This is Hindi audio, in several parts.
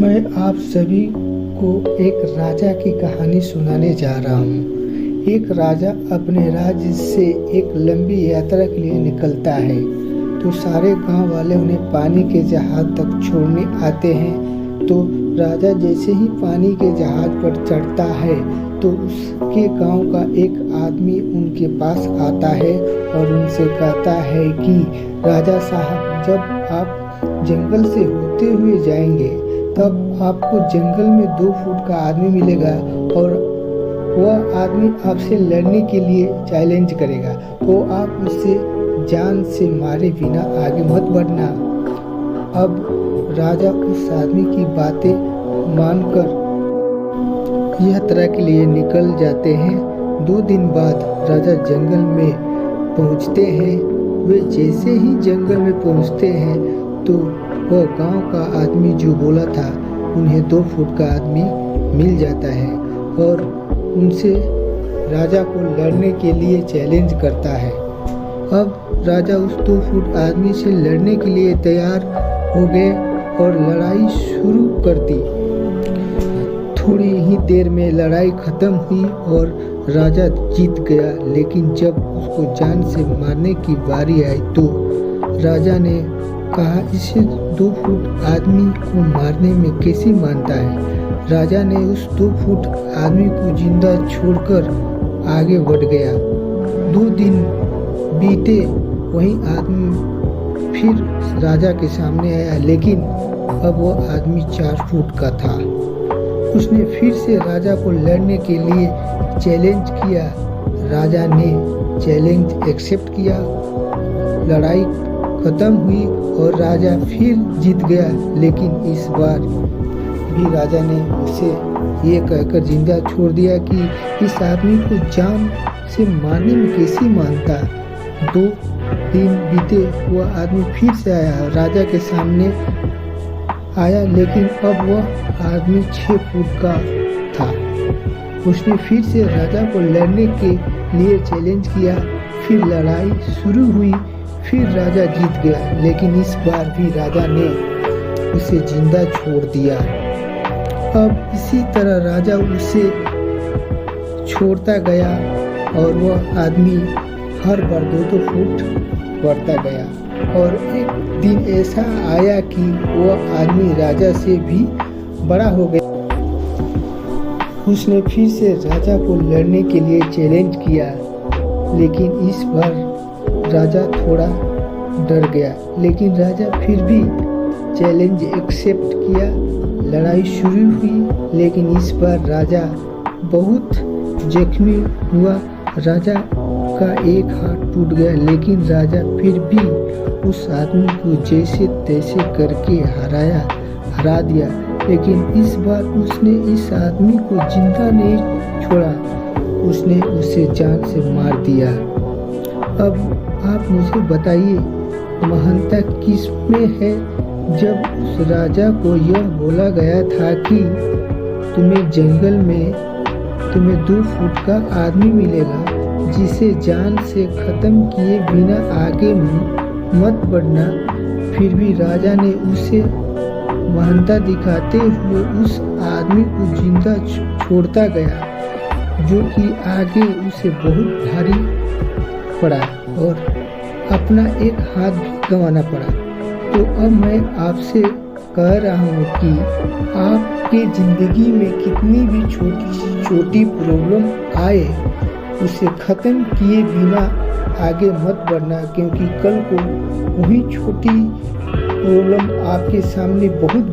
मैं आप सभी को एक राजा की कहानी सुनाने जा रहा हूँ। एक राजा अपने राज्य से एक लंबी यात्रा के लिए निकलता है, तो सारे गांव वाले उन्हें पानी के जहाज तक छोड़ने आते हैं। तो राजा जैसे ही पानी के जहाज पर चढ़ता है तो उसके गांव का एक आदमी उनके पास आता है और उनसे कहता है कि राजा साहब, जब आप जंगल से होते हुए जाएंगे तब आपको जंगल में 2 फुट का आदमी मिलेगा और वह आदमी आपसे लड़ने के लिए चैलेंज करेगा, तो आप उससे जान से मारे बिना आगे मत बढ़ना। अब राजा उस आदमी की बातें मानकर यात्रा के लिए निकल जाते हैं। 2 दिन बाद राजा जंगल में पहुंचते हैं। वे जैसे ही जंगल में पहुंचते हैं तो वह गांव का आदमी जो बोला था उन्हें 2 फुट का आदमी मिल जाता है और उनसे राजा को लड़ने के लिए चैलेंज करता है। अब राजा उस 2 फुट आदमी से लड़ने के लिए तैयार हो गए और लड़ाई शुरू कर दी। थोड़ी ही देर में लड़ाई खत्म हुई और राजा जीत गया, लेकिन जब उसको जान से मारने की बारी आई तो राजा ने कहा, इसे 2 फुट आदमी को मारने में कैसे मानता है। राजा ने उस 2 फुट आदमी को जिंदा छोड़कर आगे बढ़ गया। 2 दिन बीते, वही आदमी फिर राजा के सामने आया, लेकिन अब वह आदमी 4 फुट का था। उसने फिर से राजा को लड़ने के लिए चैलेंज किया। राजा ने चैलेंज एक्सेप्ट किया। लड़ाई खत्म हुई और राजा फिर जीत गया, लेकिन इस बार भी राजा ने उसे ये कहकर जिंदा छोड़ दिया कि इस आदमी को जान से मारने में कैसे मानता। 2 दिन बीते, वह आदमी फिर से आया, राजा के सामने आया, लेकिन अब वह आदमी 6 फुट का था। उसने फिर से राजा को लड़ने के लिए चैलेंज किया। फिर लड़ाई शुरू हुई, फिर राजा जीत गया, लेकिन इस बार भी राजा ने उसे जिंदा छोड़ दिया। अब इसी तरह राजा उसे छोड़ता गया और वह आदमी हर बार 2-2 फुट बढ़ता गया और एक दिन ऐसा आया कि वह आदमी राजा से भी बड़ा हो गया। उसने फिर से राजा को लड़ने के लिए चैलेंज किया, लेकिन इस बार राजा थोड़ा डर गया, लेकिन राजा फिर भी चैलेंज एक्सेप्ट किया। लड़ाई शुरू हुई, लेकिन इस बार राजा बहुत जख्मी हुआ। राजा का एक हाथ टूट गया, लेकिन राजा फिर भी उस आदमी को जैसे तैसे करके हरा दिया। लेकिन इस बार उसने इस आदमी को जिंदा नहीं छोड़ा, उसने उसे जान से मार दिया। अब आप मुझे बताइए, महानता किस में है? जब उस राजा को यह बोला गया था कि तुम्हें जंगल में 2 फुट का आदमी मिलेगा जिसे जान से खत्म किए बिना आगे मत बढ़ना, फिर भी राजा ने उसे महानता दिखाते हुए उस आदमी को जिंदा छोड़ता गया, जो कि आगे उसे बहुत भारी पड़ा और अपना एक हाथ भी गंवाना पड़ा। तो अब मैं आपसे कह रहा हूँ कि आपके ज़िंदगी में कितनी भी छोटी से छोटी प्रॉब्लम आए, उसे ख़त्म किए बिना आगे मत बढ़ना, क्योंकि कल को वही छोटी प्रॉब्लम आपके सामने बहुत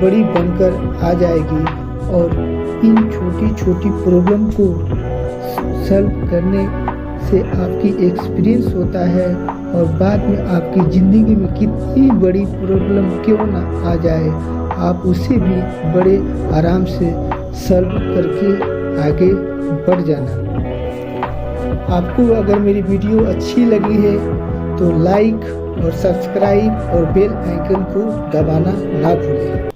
बड़ी बनकर आ जाएगी और इन छोटी छोटी प्रॉब्लम को सॉल्व करने से आपकी एक्सपीरियंस होता है और बाद में आपकी ज़िंदगी में कितनी बड़ी प्रॉब्लम क्यों ना आ जाए, आप उसे भी बड़े आराम से सॉल्व करके आगे बढ़ जाना। आपको अगर मेरी वीडियो अच्छी लगी है तो लाइक और सब्सक्राइब और बेल आइकन को दबाना ना भूलें।